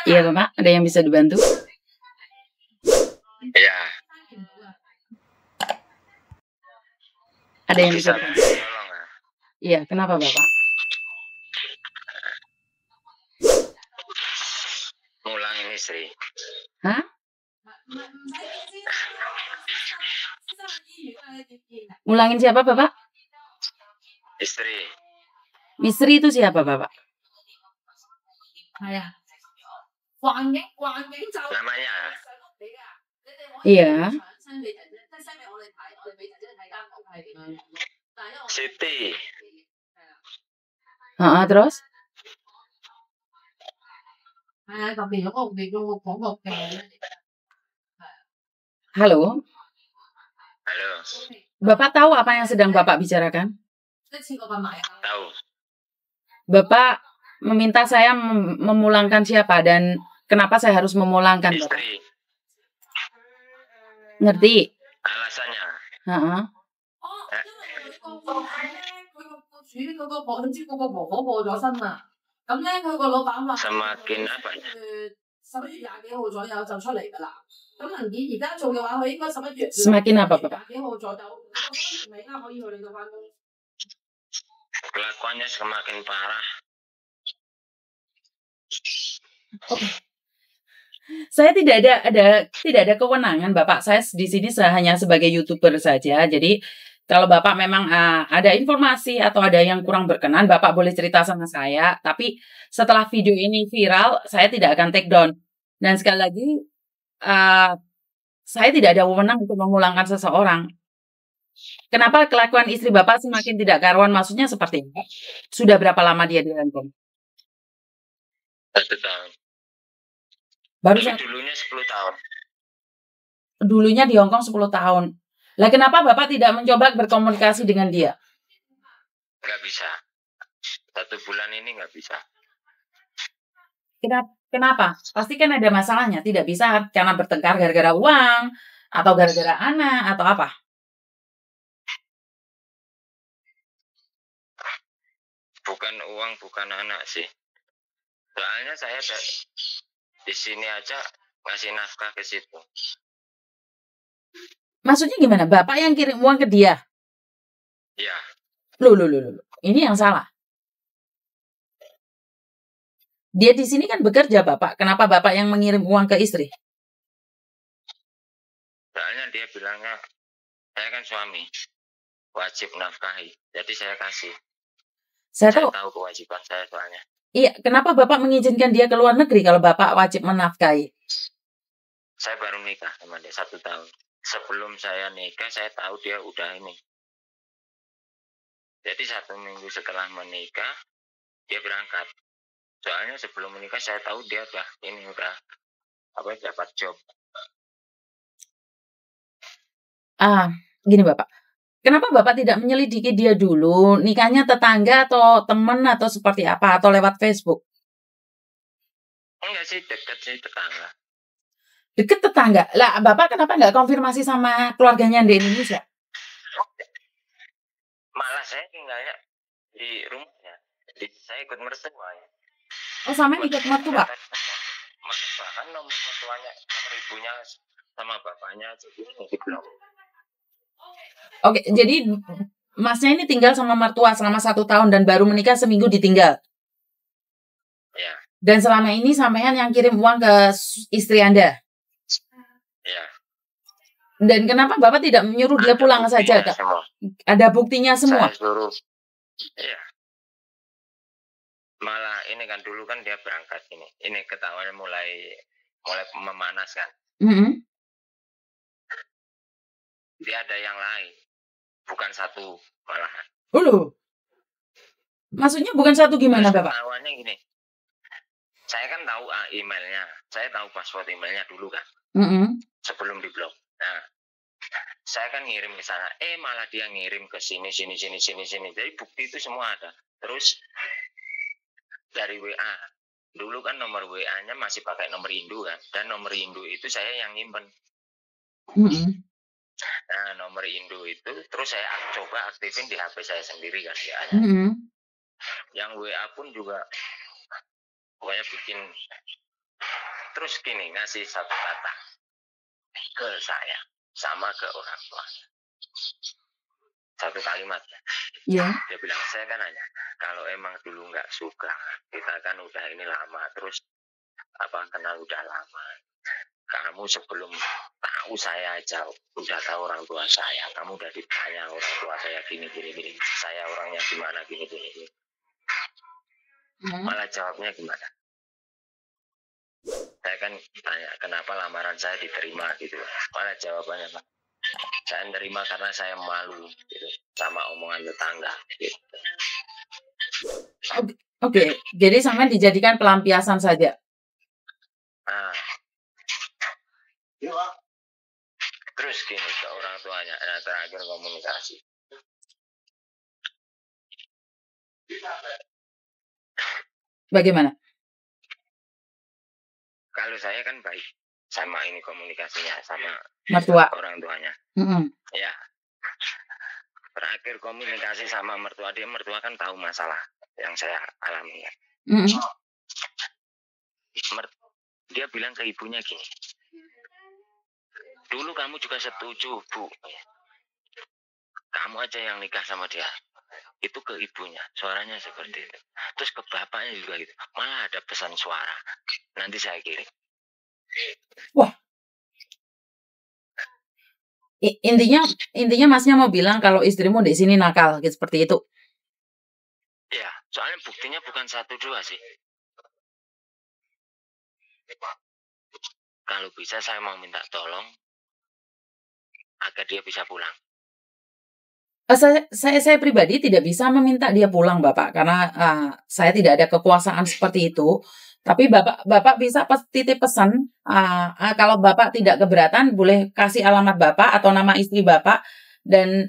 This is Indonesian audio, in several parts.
Iya Bapak, ada yang bisa dibantu? Ya, Ada yang bisa bisa dibantu? tolong ya. Iya, kenapa Bapak? Ngulangin istri. Hah? Ngulangin siapa Bapak? Istri. Misteri itu siapa Bapak? Namanya Iya. Siti. Terus? Halo, Halo. Bapak tahu apa yang sedang Bapak bicarakan? Tahu. Bapak meminta saya memulangkan siapa dan kenapa saya harus memulangkan Bapak? Istri. Ngerti? Alasannya. Heeh. Semakin apa ya? Semakin apa Bapak? Kelakuannya semakin parah. Saya tidak ada kewenangan Bapak. Saya di sini hanya sebagai YouTuber saja. Jadi kalau Bapak memang ada informasi atau ada yang kurang berkenan, Bapak boleh cerita sama saya. Tapi setelah video ini viral, saya tidak akan take down. Dan sekali lagi, saya tidak ada wewenang untuk memulangkan seseorang. Kenapa kelakuan istri Bapak semakin tidak karuan? Maksudnya seperti ini. Sudah berapa lama dia di Hongkong? 1 tahun. Baru Dulunya 10 tahun. Dulunya di Hongkong 10 tahun. Lah kenapa Bapak tidak mencoba berkomunikasi dengan dia? Nggak bisa. 1 bulan ini nggak bisa. Kenapa? Pasti kan ada masalahnya. Tidak bisa karena bertengkar gara-gara uang, atau gara-gara anak, atau apa? Bukan uang, bukan anak sih. Soalnya saya di sini aja ngasih nafkah ke situ. Maksudnya gimana? Bapak yang kirim uang ke dia? Iya. Loh. Ini yang salah. Dia di sini kan bekerja Bapak. Kenapa Bapak yang mengirim uang ke istri? Soalnya dia bilangnya, saya kan suami, wajib nafkahi. Jadi saya kasih. Saya tahu kewajiban saya soalnya. Iya, kenapa Bapak mengizinkan dia ke luar negeri kalau Bapak wajib menafkahi? Saya baru nikah sama dia 1 tahun. Sebelum saya nikah, saya tahu dia udah ini. Jadi 1 minggu setelah menikah, dia berangkat. Soalnya sebelum menikah saya tahu dia udah dapat job. Gini Bapak. Kenapa Bapak tidak menyelidiki dia dulu? Nikahnya tetangga atau teman atau seperti apa? Atau lewat Facebook? Enggak sih, deket sih tetangga. Deket tetangga? Lah Bapak kenapa nggak konfirmasi sama keluarganya di Indonesia? Malah saya tinggalnya di rumahnya. Jadi saya ikut mertua ya. Oh, sama ikut mertua? Bahkan nomor mertuanya, nomor ibunya sama bapaknya jadi di blok. Oke, jadi Masnya ini tinggal sama mertua selama 1 tahun dan baru menikah seminggu ditinggal. Ya. Dan selama ini sampean yang kirim uang ke istri Anda. Ya. Dan kenapa Bapak tidak menyuruh dia pulang saja? Ada buktinya semua. Saya suruh. Iya. Malah ini kan dulu kan dia berangkat ini. Ini ketahuan mulai memanas kan. Dia ada yang lain. Bukan 1 malahan. Maksudnya bukan 1 gimana Bapak? Awalnya gini. Saya kan tahu emailnya. Saya tahu password emailnya dulu kan. Sebelum diblok. Nah, saya kan ngirim ke sana. Malah dia ngirim ke sini. Jadi bukti itu semua ada. Terus dari WA. Dulu kan nomor WA-nya masih pakai nomor Indo kan. Dan nomor Indo itu saya yang nyimpen. Nah, nomor Indo itu terus saya coba aktifin di HP saya sendiri kan WA-nya. Yang WA pun juga pokoknya bikin Terus gini, ngasih satu kata ke saya sama ke orang tua. Satu kalimat. Iya. Dia bilang, saya kan nanya, kalau emang dulu nggak suka, kita kan udah ini lama, terus kenal udah lama. Kamu sebelum tahu saya aja udah tahu orang tua saya, kamu udah ditanya orang tua saya gini, saya orangnya gimana, gini. Malah jawabnya gimana? Saya kan tanya, kenapa lamaran saya diterima gitu. Malah jawabannya, Pak, saya nerima karena saya malu gitu, sama omongan tetangga gitu. Oke. Jadi sampai dijadikan pelampiasan saja. Terus gini ke orang tuanya, terakhir komunikasi. Bagaimana? Kalau saya kan baik sama ini komunikasinya sama mertua orang tuanya. Ya. Terakhir komunikasi sama mertua, mertua kan tahu masalah yang saya alami ya. Dia bilang ke ibunya gini, dulu kamu juga setuju, Bu. Kamu aja yang nikah sama dia. Itu ke ibunya, suaranya seperti itu. Terus ke bapaknya juga gitu. Malah ada pesan suara. Nanti saya kirim. Wah. Intinya masnya mau bilang kalau istrimu di sini nakal, gitu, seperti itu. Ya, soalnya buktinya bukan 1, 2 sih. Kalau bisa saya mau minta tolong agar dia bisa pulang. Saya pribadi tidak bisa meminta dia pulang, Bapak, karena saya tidak ada kekuasaan seperti itu. Tapi Bapak bisa titip pesan, kalau Bapak tidak keberatan, boleh kasih alamat Bapak atau nama istri Bapak, dan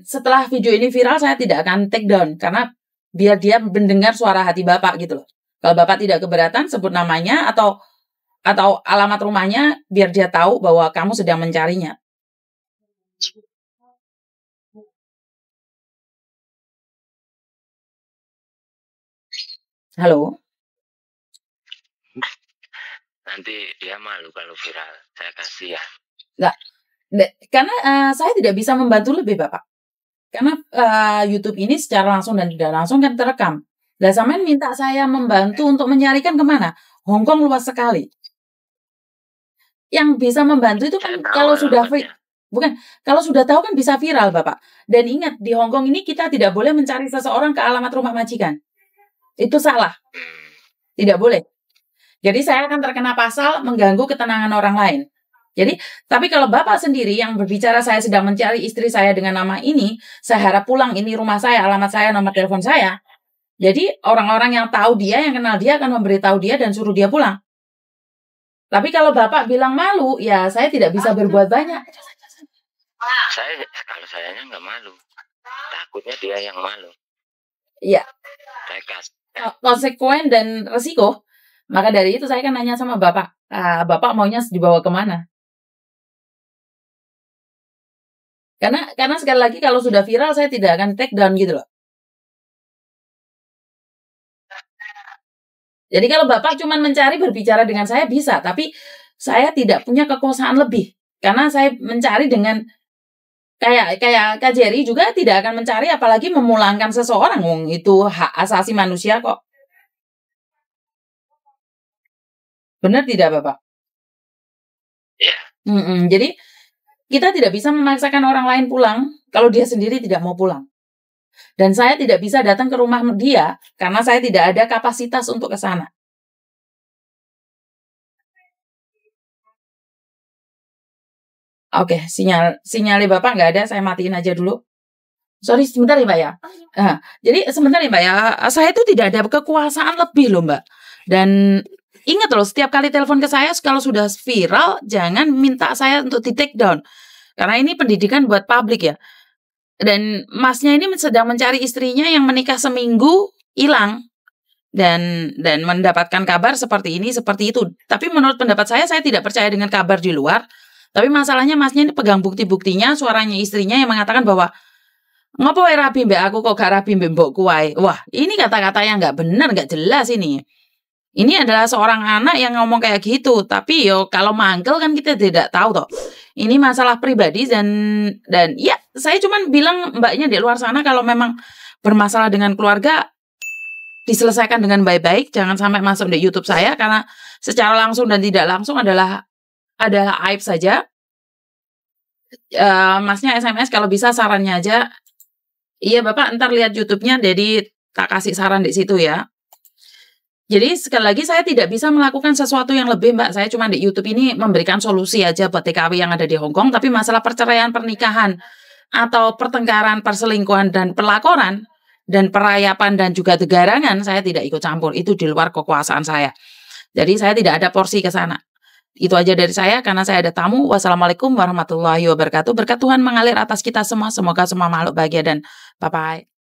setelah video ini viral, saya tidak akan take down, karena biar dia mendengar suara hati Bapak gitu loh. Kalau Bapak tidak keberatan, sebut namanya atau alamat rumahnya, biar dia tahu bahwa kamu sedang mencarinya. Halo? Nanti dia malu kalau viral, saya kasih ya. Karena saya tidak bisa membantu lebih, Bapak. Karena YouTube ini secara langsung dan tidak langsung kan terekam. Lah sampean minta saya membantu untuk menyarikan kemana? Hong Kong luas sekali. Yang bisa membantu itu kan kalau sudah kalau sudah tahu kan bisa viral, Bapak. Dan ingat, di Hong Kong ini kita tidak boleh mencari seseorang ke alamat rumah majikan. Itu salah. Tidak boleh. Jadi saya akan terkena pasal mengganggu ketenangan orang lain. Jadi, tapi kalau Bapak sendiri yang berbicara saya sedang mencari istri saya dengan nama ini, saya harap pulang, ini rumah saya, alamat saya, nomor telepon saya. Jadi orang-orang yang tahu dia, yang kenal dia akan memberitahu dia dan suruh dia pulang. Tapi kalau Bapak bilang malu, ya saya tidak bisa berbuat banyak. Kalau sayanya nggak malu, takutnya dia yang malu. Iya. Konsekuen dan resiko. Maka dari itu saya kan nanya sama Bapak, Bapak maunya dibawa kemana? Karena sekali lagi kalau sudah viral saya tidak akan take down gitu loh. Jadi kalau Bapak cuma mencari berbicara dengan saya bisa, tapi saya tidak punya kekuasaan lebih. Karena saya mencari dengan kayak Kak Jerry juga tidak akan mencari apalagi memulangkan seseorang. Itu hak asasi manusia kok. Benar tidak, Bapak? Iya. Jadi kita tidak bisa memaksakan orang lain pulang kalau dia sendiri tidak mau pulang. Dan saya tidak bisa datang ke rumah dia karena saya tidak ada kapasitas untuk ke sana. Oke, sinyalnya Bapak nggak ada, saya matiin aja dulu. Sorry, sebentar ya, Mbak ya. Jadi sebentar ya, Mbak ya. Saya itu tidak ada kekuasaan lebih loh, Mbak. Dan ingat loh, setiap kali telepon ke saya kalau sudah viral, jangan minta saya untuk di take down. Karena ini pendidikan buat publik ya. Dan masnya ini sedang mencari istrinya yang menikah seminggu, hilang. Dan mendapatkan kabar seperti ini, seperti itu. Tapi menurut pendapat saya tidak percaya dengan kabar di luar. Tapi masalahnya masnya ini pegang bukti-buktinya, suaranya istrinya yang mengatakan bahwa ngopo wae rabi mbak aku kok gak rabi mbak mbokku wae. Wah, ini kata-kata yang nggak benar, nggak jelas ini. Ini adalah seorang anak yang ngomong kayak gitu, tapi yo kalau manggil kan kita tidak tahu toh. Ini masalah pribadi dan ya saya cuman bilang mbaknya di luar sana kalau memang bermasalah dengan keluarga diselesaikan dengan baik-baik, jangan sampai masuk di YouTube saya karena secara langsung dan tidak langsung adalah aib saja. Masnya SMS kalau bisa sarannya aja. Iya Bapak, ntar lihat YouTube-nya, jadi tak kasih saran di situ ya. Jadi sekali lagi saya tidak bisa melakukan sesuatu yang lebih Mbak, saya cuma di YouTube ini memberikan solusi aja buat TKW yang ada di Hong Kong, tapi masalah perceraian, pernikahan, atau pertengkaran, perselingkuhan, dan pelakoran, dan perayapan, dan juga degarangan, saya tidak ikut campur, itu di luar kekuasaan saya. Jadi saya tidak ada porsi ke sana. Itu aja dari saya, karena saya ada tamu. Wassalamualaikum warahmatullahi wabarakatuh. Berkat Tuhan mengalir atas kita semua, semoga semua makhluk bahagia dan bye-bye.